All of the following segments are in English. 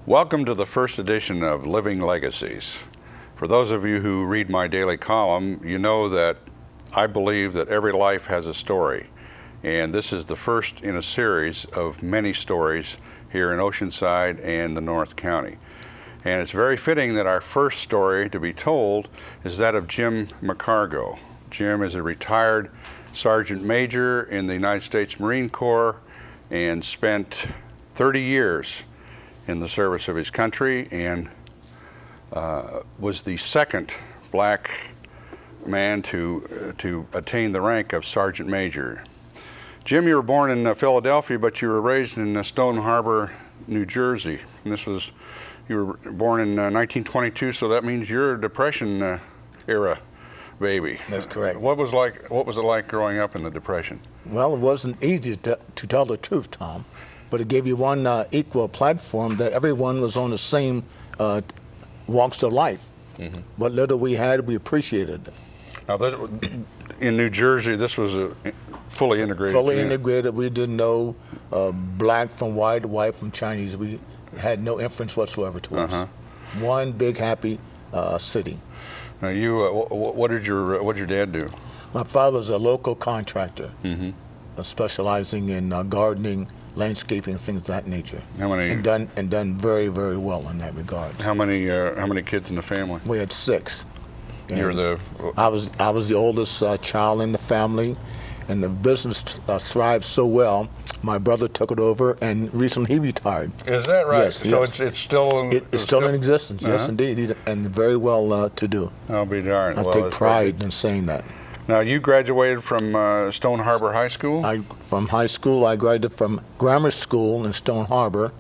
Welcome to the first edition of Living Legacies. For those of you who read my daily column, you know that I believe that every life has a story. And this is the first in a series of many stories here in Oceanside and the North County. And it's very fitting that our first story to be told is that of Jim McCargo. Jim is a retired Sergeant Major in the United States Marine Corps and spent 30 years in the service of his country, and was the second black man to attain the rank of Sergeant Major. Jim, you were born in Philadelphia, but you were raised in Stone Harbor, New Jersey. And you were born in 1922, so that means you're a Depression era baby. That's correct. What was it like growing up in the Depression? Well, it wasn't easy to tell the truth, Tom, but it gave you one equal platform that everyone was on the same walks of life. Mm-hmm. What little we had, we appreciated it. Now, in New Jersey, this was a fully integrated. Fully integrated. We didn't know black from white from Chinese. We had no influence whatsoever to us. One big happy city. Now, what did your dad do? My father was a local contractor, specializing in gardening, landscaping, things of that nature. How many? And done very, very well in that regard. How many kids in the family? We had 6. You're I was the oldest child in the family, and the business thrived so well. My brother took it over, and recently he retired. Is that right? Yes. So yes. it's still it's still in existence. Yes, indeed, and very well to do. I'll be darned. I take pride in saying that. Now, you graduated from Stone Harbor High School? From high school, I graduated from grammar school in Stone Harbor,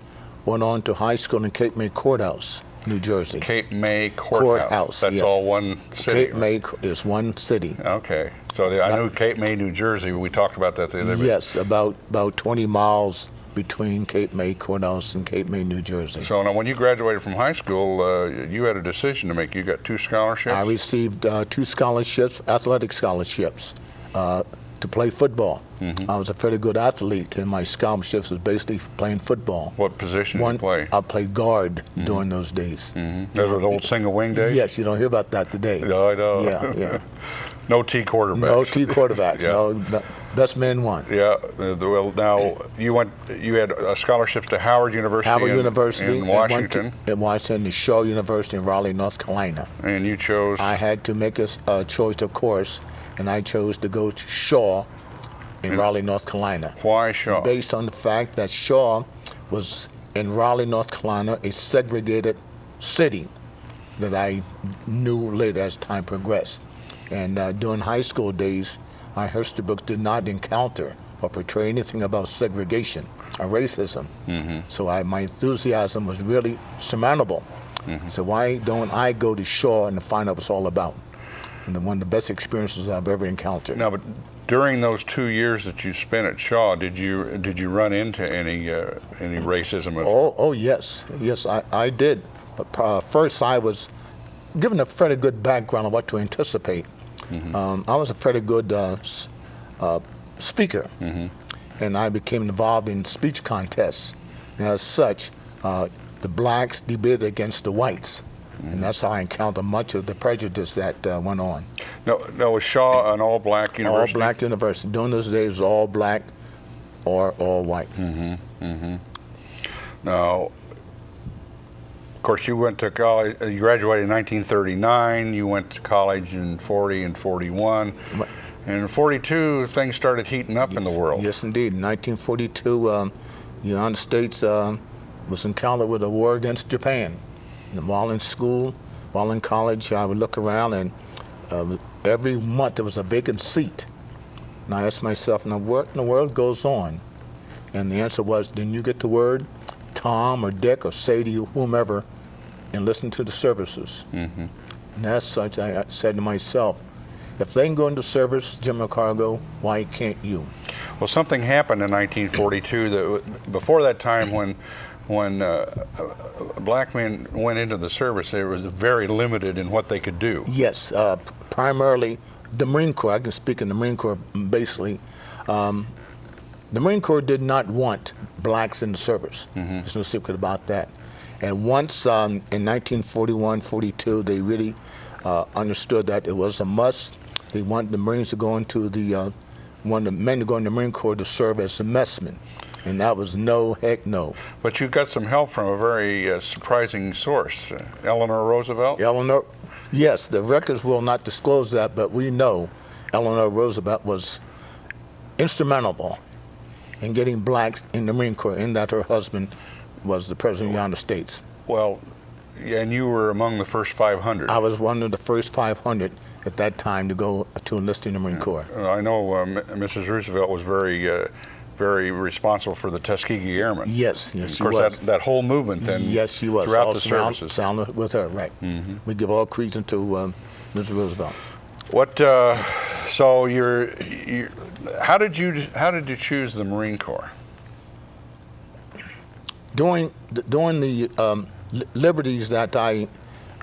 went on to high school in Cape May Courthouse, New Jersey. Cape May Courthouse. That's all one city? Cape May is one city. Okay. So I knew Cape May, New Jersey. We talked about that the other day. Yes, about 20 miles between Cape May Courthouse and Cape May, New Jersey. So now, when you graduated from high school, you had a decision to make. You got 2 scholarships? I received 2 scholarships, athletic scholarships, to play football. I was a fairly good athlete, and my scholarships was basically playing football. What position did you play? I played guard during those days. Those were the old single wing days? Yes, you don't hear about that today. No, I know. Yeah. No T quarterbacks. No T quarterbacks. Yeah. No, best man won. Yeah. Well, now you had scholarships to Howard University. In Washington. In Washington, to Shaw University in Raleigh, North Carolina. And you chose? I had to make a choice, of course, and I chose to go to Shaw in Raleigh, North Carolina. Why Shaw? Based on the fact that Shaw was in Raleigh, North Carolina, a segregated city that I knew later as time progressed. And during high school days, our history books did not encounter or portray anything about segregation or racism. So my enthusiasm was really surmountable. So why don't I go to Shaw and find out what it's all about? And one of the best experiences I've ever encountered. Now, but during those 2 years that you spent at Shaw, did you run into any racism? Oh yes, I did. But first, I was given a fairly good background of what to anticipate. I was a fairly good speaker, and I became involved in speech contests. And as such, the blacks debated against the whites. And that's how I encountered much of the prejudice that went on. No, was Shaw an all-black university? All-black university. During those days, it was all black or all white. Now, of course, you went to college. You graduated in 1939. You went to college in 40 and 41. And in 42, things started heating up in the world. Yes, indeed. In 1942, the United States was encountered with a war against Japan. And while in school, while in college, I would look around, and every month there was a vacant seat. And I asked myself, now what in the world goes on? And the answer was, didn't you get the word, Tom or Dick or Sadie or whomever, and listen to the services? And as such, I said to myself, if they can go into service, Jim McCargo, why can't you? Well, something happened in 1942 that before that time when black men went into the service, they were very limited in what they could do. Yes, primarily the Marine Corps. I can speak in the Marine Corps basically. The Marine Corps did not want blacks in the service. There's no secret about that. And once in 1941, 42, they really understood that it was a must. They wanted the Marines to go into wanted the men to go in the Marine Corps to serve as a messman. And that was no, heck no. But you got some help from a very surprising source, Eleanor Roosevelt? Eleanor, yes, the records will not disclose that, but we know Eleanor Roosevelt was instrumental in getting blacks in the Marine Corps, in that her husband was the President of the United States. Well, and you were among the first 500. I was one of the first 500 at that time to go to enlist in the Marine Corps. I know Mrs. Roosevelt was very responsible for the Tuskegee Airmen. Yes, she was. Of course, that whole movement then yes, she was. Throughout all the services. Sound with her, right. Mm-hmm. We give all credence to Mrs. Roosevelt. What, so how did you choose the Marine Corps? During the liberties that I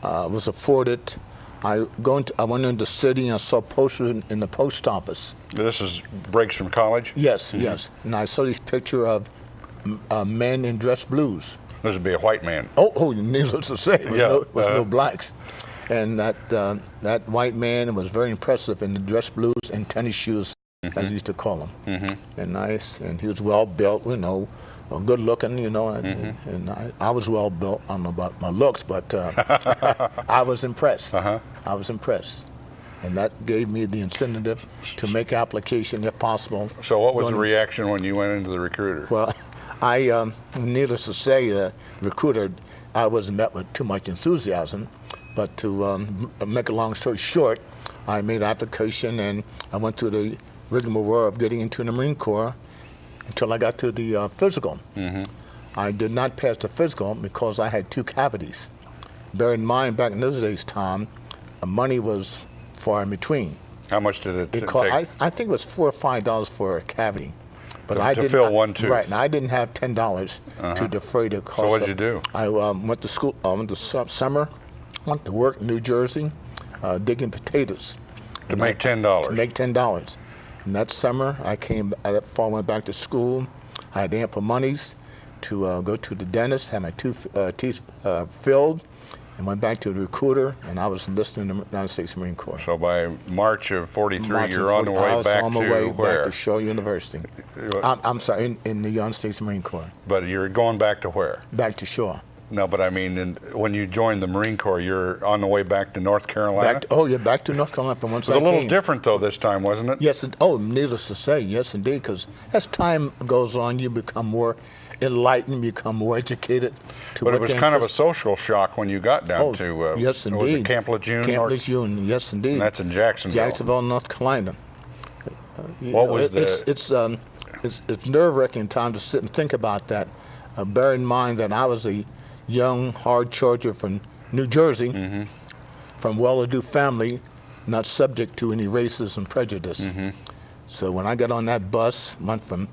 was afforded, I went into the city and I saw posters in the post office. This is breaks from college? Yes, yes. And I saw this picture of men in dress blues. This would be a white man. Oh, needless to say, there was Yeah, no blacks. And that white man was very impressive in the dress blues and tennis shoes, as we used to call them. Mm-hmm. And nice, and he was well built, good looking, and I was well built. I don't know about my looks, but I was impressed. Uh-huh. I was impressed. And that gave me the incentive to make application if possible. So what was the reaction when you went into the recruiter? Well, needless to say, the recruiter, I wasn't met with too much enthusiasm, but to make a long story short, I made application and I went through the rigmarole of getting into the Marine Corps until I got to the physical. Mm-hmm. I did not pass the physical because I had 2 cavities. Bear in mind, back in those days, Tom, money was far in between. How much did it take? I think it was $4 or $5 for a cavity. But to fill one tooth. Right, and I didn't have $10 to defray the cost. So what did you do? I went to school, went to summer, went to work in New Jersey, digging potatoes. To make $10? To make $10. And that summer, that fall went back to school. I had ample monies to go to the dentist, have my teeth filled, and went back to the recruiter, and I was enlisted in the United States Marine Corps. So by March of 43, you're on the way back to where? I was on my way back to Shaw University. I'm sorry, in the United States Marine Corps. But you're going back to where? Back to Shaw. No, but I mean, when you joined the Marine Corps, you're on the way back to North Carolina? Back to North Carolina from once I It was came. a little different, though, this time, wasn't it? Yes, needless to say, yes, indeed, because as time goes on, you become more enlightened, become more educated. But it was kind of a social shock when you got down to yes, indeed. Was it Camp Lejeune? Camp Lejeune, yes, indeed. And that's in Jacksonville. Jacksonville, North Carolina. It's nerve-wracking time to sit and think about that. Bear in mind that I was a young, hard charger from New Jersey, from well-to-do family, not subject to any racism and prejudice. Mm-hmm. So when I got on that bus, went from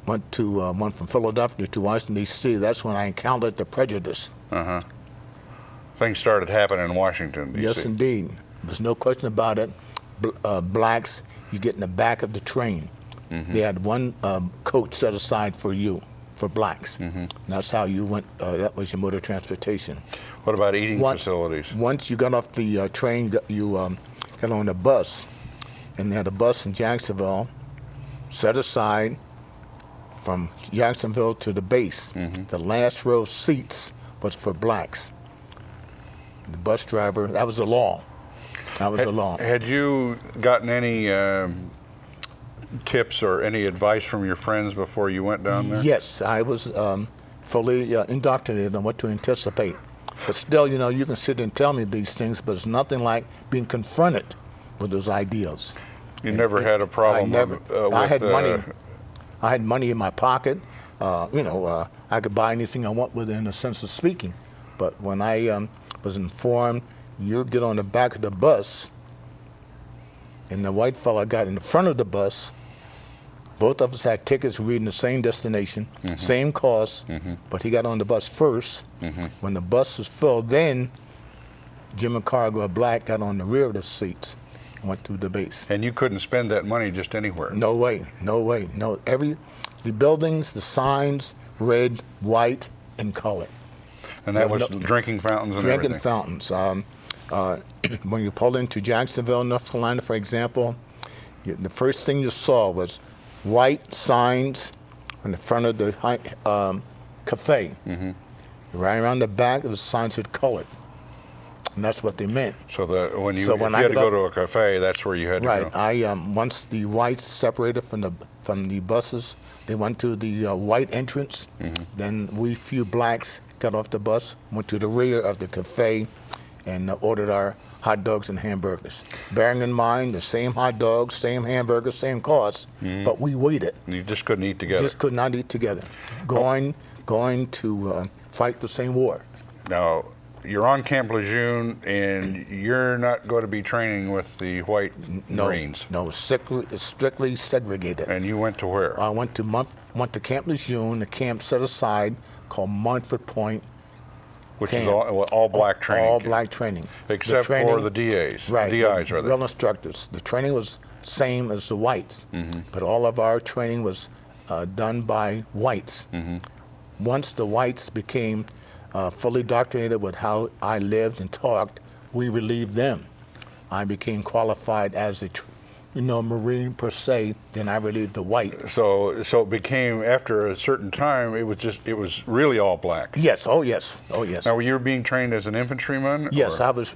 Philadelphia to Washington, D.C., that's when I encountered the prejudice. Uh-huh. Things started happening in Washington, D.C. Yes, indeed. There's no question about it. Blacks, you get in the back of the train. Mm-hmm. They had one coach set aside for you, for blacks. Mm-hmm. And that's how you went, that was your mode of transportation. What about eating facilities? Once you got off the train, you got on the bus, and they had a bus in Jacksonville set aside from Jacksonville to the base. Mm-hmm. The last row of seats was for blacks. The bus driver, that was the law. That was the law. Had you gotten any tips or any advice from your friends before you went down there? Yes, I was fully indoctrinated on what to anticipate. But still, you can sit and tell me these things, but it's nothing like being confronted with those ideas. You never had a problem with I had money. I had money in my pocket. I could buy anything I want within a sense of speaking. But when I was informed, you get on the back of the bus, and the white fella got in the front of the bus. Both of us had tickets reading the same destination, mm-hmm. same cost, mm-hmm. but he got on the bus first. Mm-hmm. When the bus was full, then Jim McCargo, a black, got on the rear of the seats and went through the base. And you couldn't spend that money just anywhere? No way, no way. No, the buildings, the signs, red, white, and color. And that was drinking fountains and drinking everything. fountains. When you pulled into Jacksonville, North Carolina, for example, the first thing you saw was white signs on the front of the cafe. Mm-hmm. Right around the back, it was signs that colored. And that's what they meant. So that when you, So if when you I had to got go up- to a cafe, that's where you had to Right. go. Once the whites separated from the buses, they went to the white entrance. Mm-hmm. Then we few blacks got off the bus, went to the rear of the cafe, and ordered our hot dogs and hamburgers. Bearing in mind the same hot dogs, same hamburgers, same cost, but we waited. You just couldn't eat together. Just could not eat together. Going to fight the same war. Now, you're on Camp Lejeune, and you're not going to be training with the white Marines. No, it's strictly segregated. And you went to where? I went to Camp Lejeune, a camp set aside called Montford Point. Which is camp. all black training. All black training. Except for the DAs. Right. DIs, the rather. drill instructors. The training was same as the whites, but all of our training was done by whites. Once the whites became fully indoctrinated with how I lived and talked, we relieved them. I became qualified as a Marine per se, then I relieved the white. So it became, after a certain time, it was really all black. Yes, oh yes, oh yes. Now, you were being trained as an infantryman? Yes, or? I was,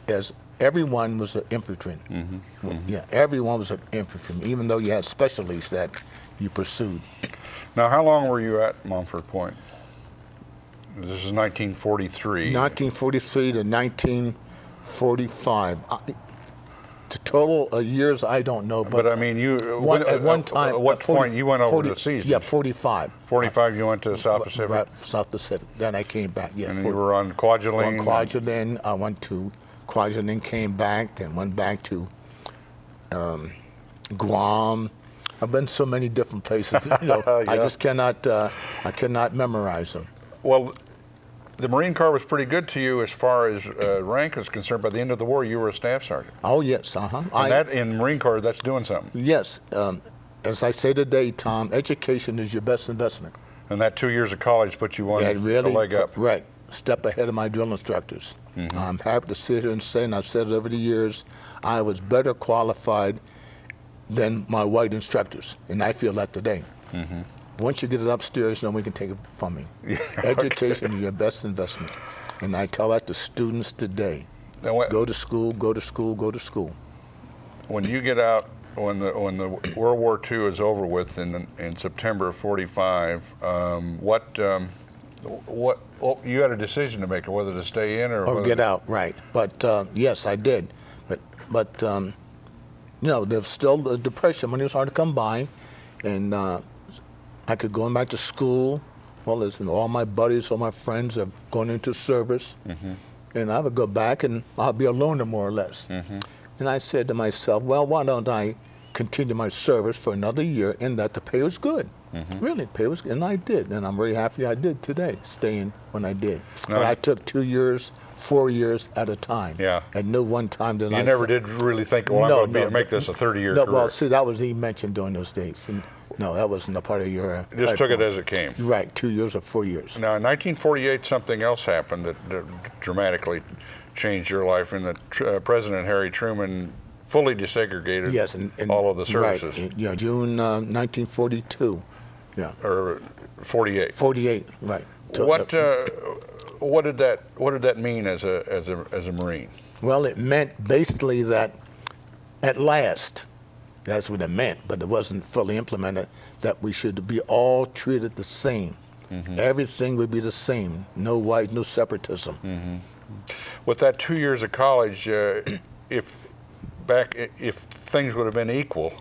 everyone was an infantryman. Yeah, everyone was an infantryman, even though you had specialties that you pursued. Now, how long were you at Montford Point? This is 1943. 1943 to 1945. The total years, I don't know, But I mean, at one time, at what 40 point you went over 40 to seas? Yeah, 45. 45, you went to the South Pacific? Right, South Pacific. Then I came back. Yeah, And you were on Kwajalein? On Kwajalein, I went to Kwajalein, came back, then went back to Guam. I've been so many different places. Yeah. I just cannot memorize them. Well, the Marine Corps was pretty good to you as far as rank is concerned. By the end of the war, you were a staff sergeant. Oh yes, And that in Marine Corps, that's doing something. Yes, as I say today, Tom, education is your best investment. And that 2 years of college put you on That really, a leg up. right, step ahead of my drill instructors. I'm happy to sit here and say, and I've said it over the years, I was better qualified than my white instructors, and I feel that today. Once you get it upstairs, no one can take it from me. Education is your best investment, and I tell that to students today. Now, Go to school, go to school, go to school. when you get out, when the World War II is over with in September of '45, what you had a decision to make, whether to stay in or Or whether get out, right. But yes, I did. But there's still a depression. Money was hard to come by, and I could go back to school. Well, listen, all my buddies, all my friends are going into service, and I would go back and I'll be a loner more or less. And I said to myself, well, why don't I continue my service for another year, and that the pay was good. Really, pay was good, and I did, and I'm very happy I did today, staying when I did. No. But I took 2 years, 4 years at a time. Yeah. At no one time did you I never say- did really think, well, I'm going to make this a 30-year No, career. well, see, that was even mentioned during those days. And no, that wasn't a part of your. Just took it platform. as it came. Right, 2 years or 4 years. Now, in 1948, something else happened that dramatically changed your life, in that President Harry Truman fully desegregated Yes, and all of the services. Right, yeah, June 1942. Yeah, Or 48. 48. Right. So, What did that mean as a Marine? well, it meant basically that at last, that's what it meant, but it wasn't fully implemented, that we should be all treated the same. Everything would be the same. No white, no separatism. With that 2 years of college, if things would have been equal,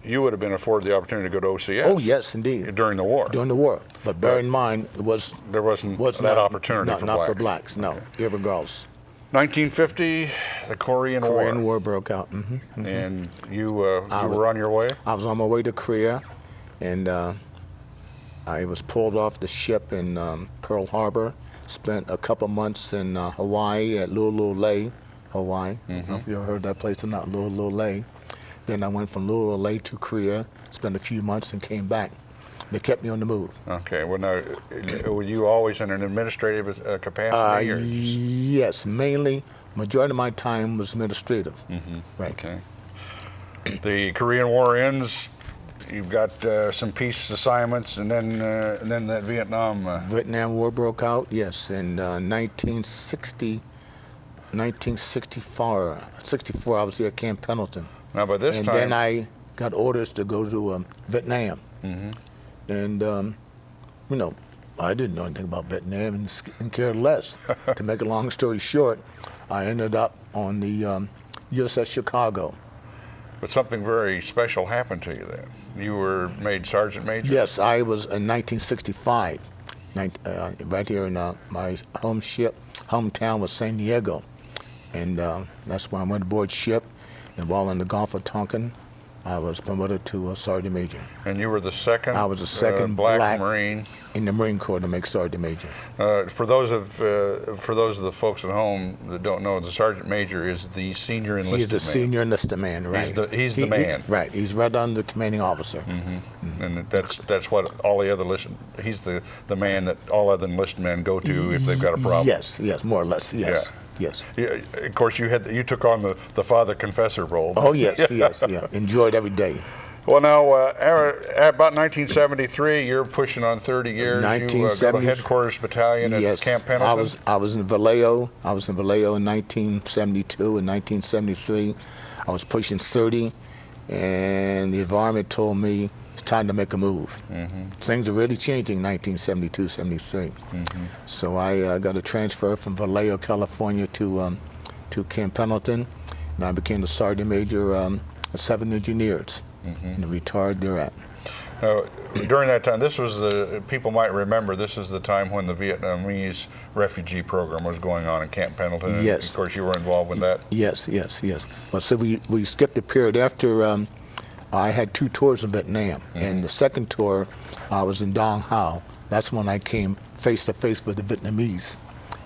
you would have been afforded the opportunity to go to OCS. Oh, yes, indeed. During the war. During the war. But bear in mind, it was There wasn't that not, opportunity not, for not blacks. for blacks, no, regardless. 1950, the Korean War. Broke out. And you were on your way? I was on my way to Korea, and I was pulled off the ship in Pearl Harbor, spent a couple months in Hawaii at Lululay, Hawaii. I don't know if you ever heard that place or not, Lululay. Then I went from Lululay to Korea, spent a few months and came back. They kept me on the move. Okay. Well, now, were you always in an administrative capacity? Or? Yes, mainly. Majority of my time was administrative. Right. Okay. The Korean War ends. You've got some peace assignments, and then that Vietnam. Vietnam War broke out. Yes, in 1964. I was here at Camp Pendleton. Now, by this and time. then I got orders to go to Vietnam. And I didn't know anything about Vietnam and cared less. To make a long story short, I ended up on the USS Chicago. But something very special happened to you then. You were made Sergeant Major? Yes, I was in 1965, right here in my hometown was San Diego. And that's when I went aboard ship. And while in the Gulf of Tonkin, I was promoted to a Sergeant Major. And you were the second? I was the second black Marine in the Marine Corps to make Sergeant Major. For those of the folks at home that don't know, the Sergeant Major is the senior enlisted man. He's the senior enlisted man, right? He's the man. Right. He's right under the commanding officer. And that's what all the other he's the man that all other enlisted men go to if they've got a problem. Yes, more or less. Yes. Yeah. Yes. Yeah, of course, you took on the father confessor role. Oh yes, yes, yeah. Enjoyed every day. Well, now about 1973, you're pushing on 30 years. You go to headquarters battalion at Camp Pendleton. I was in Vallejo. in 1972 and 1973. I was pushing 30, and the environment told me it's time to make a move. Things are really changing in 1972, 73. So I got a transfer from Vallejo, California to Camp Pendleton, and I became the Sergeant Major of 7 Engineers, and retired thereat. During that time, people might remember, this is the time when the Vietnamese refugee program was going on in Camp Pendleton. And Yes. of course, you were involved with that. Yes. But so we skipped a period after I had 2 tours in Vietnam, and the second tour I was in Dong Hao. That's when I came face to face with the Vietnamese,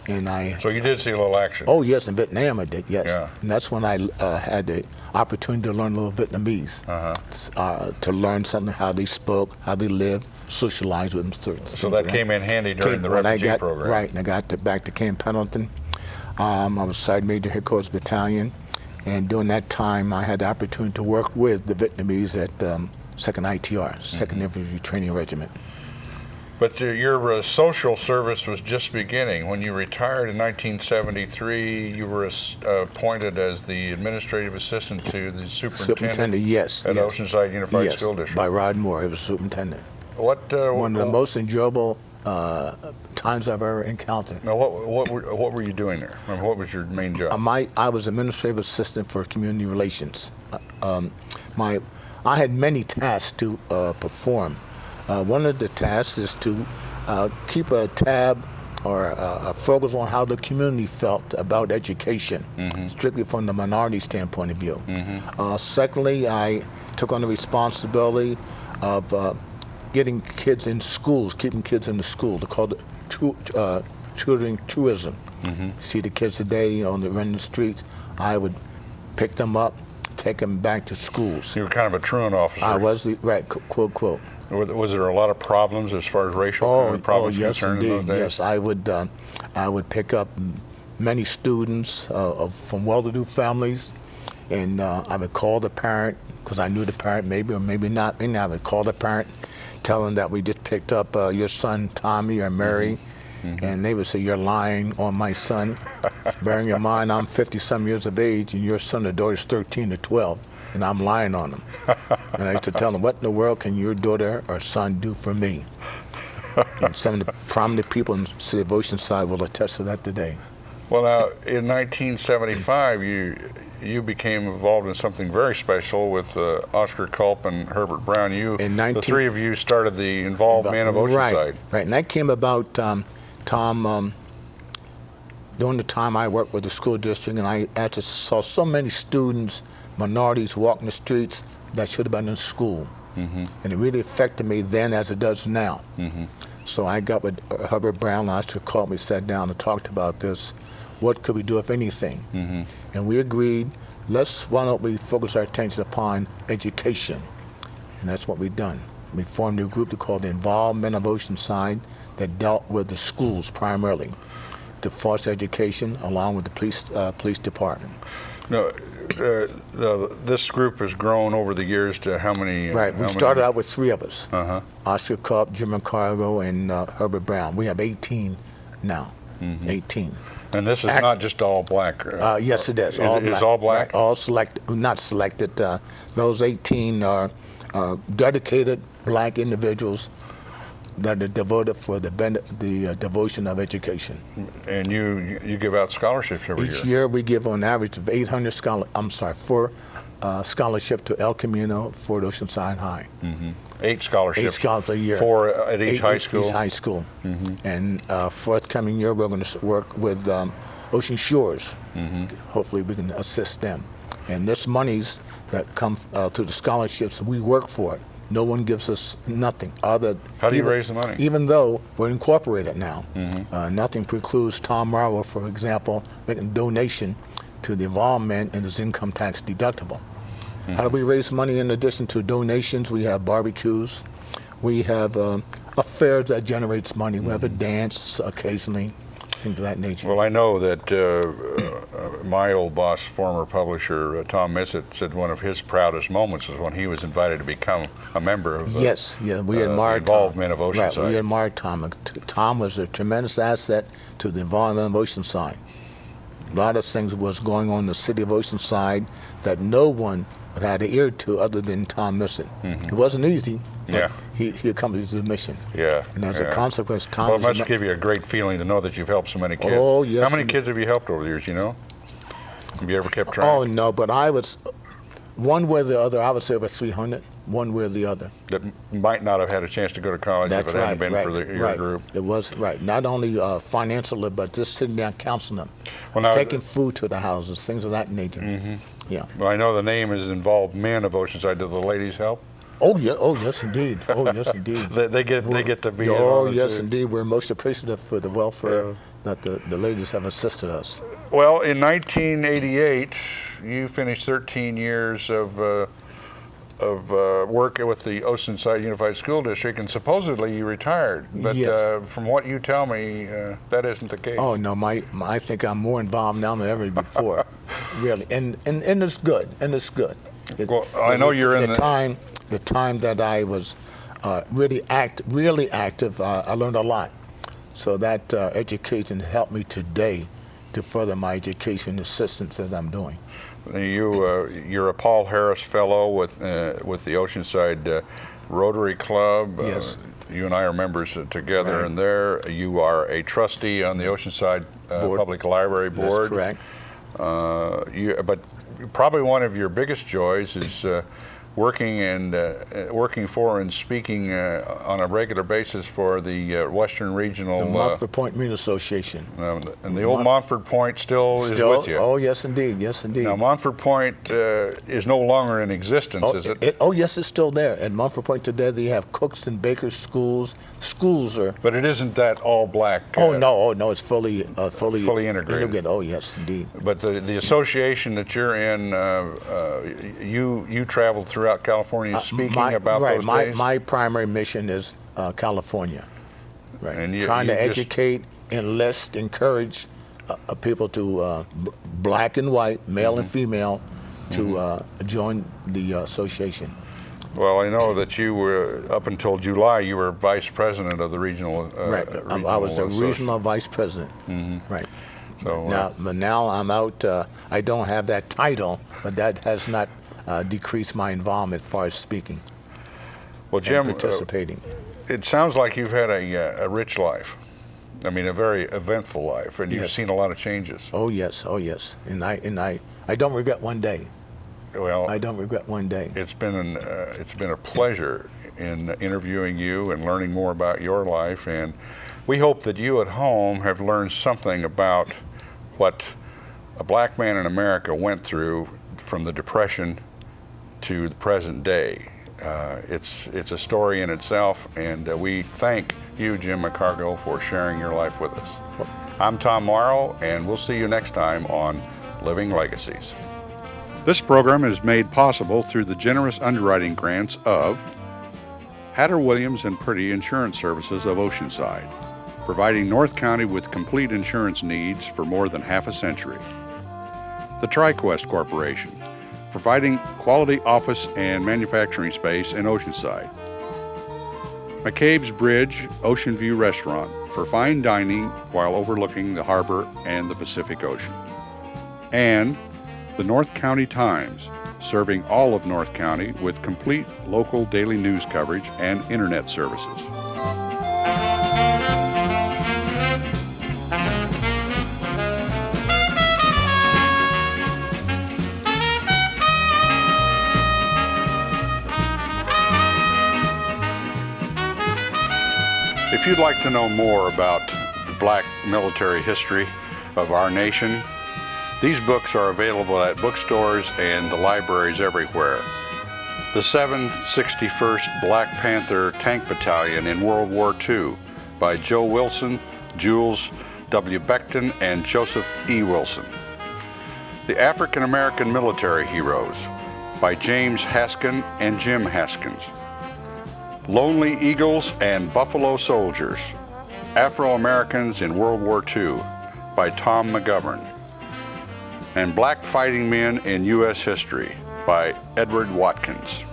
and So you did see a little action. Oh yes, in Vietnam I did. Yes, Yeah. And that's when I had the opportunity to learn a little Vietnamese, to learn something, how they spoke, how they lived, socialize with them. So that came in handy during the refugee program. Right, and I got back to Camp Pendleton. I was Sergeant Major Headquarters Battalion. And during that time, I had the opportunity to work with the Vietnamese at 2nd ITR, 2nd Infantry Training Regiment. But your social service was just beginning. When you retired in 1973, you were appointed as the administrative assistant to the superintendent yes, at Oceanside Unified School District. By Rod Moore, he was superintendent. One of the most enjoyable times I've ever encountered. Now, what were you doing there? I mean, what was your main job? I was administrative assistant for community relations. I had many tasks to perform. One of the tasks is to keep a tab or a focus on how the community felt about education, strictly from the minority standpoint of view. Secondly, I took on the responsibility of getting kids in schools, keeping kids in the school. They called it children tourism. See the kids today on the random streets. I would pick them up, take them back to schools. You were kind of a truant officer. I was, right, quote. Was there a lot of problems as far as racial problems yes, concerned indeed. in those days? Yes, I would pick up many students from well-to-do families, and I would call the parent, because I knew the parent maybe or maybe not. And I would call the parent, tell them that we just picked up your son Tommy or Mary, and they would say, "You're lying on my son." Bearing in mind I'm 50-some years of age, and your son or daughter is 13 or 12. And I'm lying on them. And I used to tell them, "What in the world can your daughter or son do for me?" And some of the prominent people in the city of Oceanside will attest to that today. Well, now, in 1975, you became involved in something very special with Oscar Culp and Herbert Brown. The 3 of you started the Involved Men of Oceanside. Right. And that came about, Tom, during the time I worked with the school district, and I actually saw so many students, minorities, walking the streets that should have been in school. And it really affected me then as it does now. So I got with Herbert Brown, Oscar Culp, we sat down and talked about this. What could we do, if anything? And we agreed, why don't we focus our attention upon education? And that's what we've done. we formed a group called the Involvement of Oceanside that dealt with the schools primarily, the force education, along with the police department. No, this group has grown over the years to how many? Right. We started out with 3 of us. Uh-huh. Oscar KOCT, Jim McCargo, and Herbert Brown. We have 18 now. 18. And this is not just all black. Yes, it is. Is all black? Right. All selected, not selected. Those 18 are dedicated black individuals that are devoted for the devotion of education. And you give out scholarships every year? Each year we give on average of 800 scholarship to El Camino, Fort Oceanside High. 8 scholarships. 8 scholarships a year. 4 at each high school? Each high school. And forthcoming year we're going to work with Ocean Shores. Hopefully we can assist them. And this monies that come through the scholarships, we work for it. No one gives us nothing. How do you raise the money? Even though we're incorporated now, nothing precludes Tom Morrow, for example, making a donation to the involvement and his income tax deductible. How do we raise money in addition to donations? We have barbecues. We have affairs that generates money. We have a dance occasionally, things of that nature. Well, I know that my old boss, former publisher Tom Morrow, said one of his proudest moments was when he was invited to become a member of we admired the involvement of Oceanside. Right, we admired Tom. Tom was a tremendous asset to the involvement of Oceanside. A lot of things was going on in the city of Oceanside that no one had an ear to other than Tom Morrow. It wasn't easy, but he accomplished the mission. Yeah. And as a consequence, Tom... Well, it must give you a great feeling to know that you've helped so many kids. Oh, yes. How many kids have you helped over the years, you know? Have you ever kept track? Oh, no, but I was, one way or the other, I would say over 300, one way or the other. That might not have had a chance to go to college if it hadn't been for your group. It was, not only financially, but just sitting down counseling them, now, taking food to the houses, things of that nature. Yeah. Well, I know the name is Involved Men of Oceanside. Do the ladies help? Oh yeah. Oh yes, indeed. Oh yes, indeed. they get to be. Oh yes, indeed. We're most appreciative for the welfare that the ladies have assisted us. Well, in 1988, you finished 13 years of work with the Oceanside Unified School District, and supposedly you retired. But from what you tell me, that isn't the case. Oh no, I think I'm more involved now than ever before. Really, and it's good, and it's good. Well, I know you're in the time that I was really active. I learned a lot, so that education helped me today to further my education assistance that I'm doing. You're a Paul Harris Fellow with the Oceanside Rotary Club. Yes. You and I are members together in there. You are a trustee on the Oceanside Public Library Board. That's correct. But probably one of your biggest joys is working for and speaking on a regular basis for the Western Regional... The Montford Point Marine Association. And the old Montford Point still is with you. Oh, yes, indeed. Yes, indeed. Now, Montford Point is no longer in existence, is it? Oh, yes, it's still there. At Montford Point today, they have cooks and bakers schools. Schools are... But it isn't that all black... no, it's fully integrated. Oh, yes, indeed. But the association that you're in, you traveled throughout California speaking about those days? My primary mission is California. Right. And trying to educate, enlist, encourage people to black and white, male and female, to join the association. Well, I know that you were, up until July, you were vice president of the regional. I was the regional vice president. Right. So now I'm out. I don't have that title, but that has not decreased my involvement as far as speaking. Well, Jim, participating. It sounds like you've had a rich life. I mean, a very eventful life, and you've seen a lot of changes. Oh yes, and I don't regret one day. Well, I don't regret one day. It's been a pleasure in interviewing you and learning more about your life, and we hope that you at home have learned something about what a black man in America went through from the Depression to the present day. It's a story in itself, and we thank you, Jim McCargo, for sharing your life with us. I'm Tom Morrow, and we'll see you next time on Living Legacies. This program is made possible through the generous underwriting grants of Hatter Williams and Pretty Insurance Services of Oceanside, providing North County with complete insurance needs for more than half a century. The TriQuest Corporation, providing quality office and manufacturing space in Oceanside. McCabe's Bridge Ocean View Restaurant for fine dining while overlooking the harbor and the Pacific Ocean. And the North County Times, serving all of North County with complete local daily news coverage and internet services. If you'd like to know more about the black military history of our nation, these books are available at bookstores and the libraries everywhere. The 761st Black Panther Tank Battalion in World War II by Joe Wilson, Jules W. Beckton, and Joseph E. Wilson. The African American Military Heroes by James Haskin and Jim Haskins. Lonely Eagles and Buffalo Soldiers, Afro-Americans in World War II by Tom McGovern. And Black Fighting Men in U.S. History by Edward Watkins.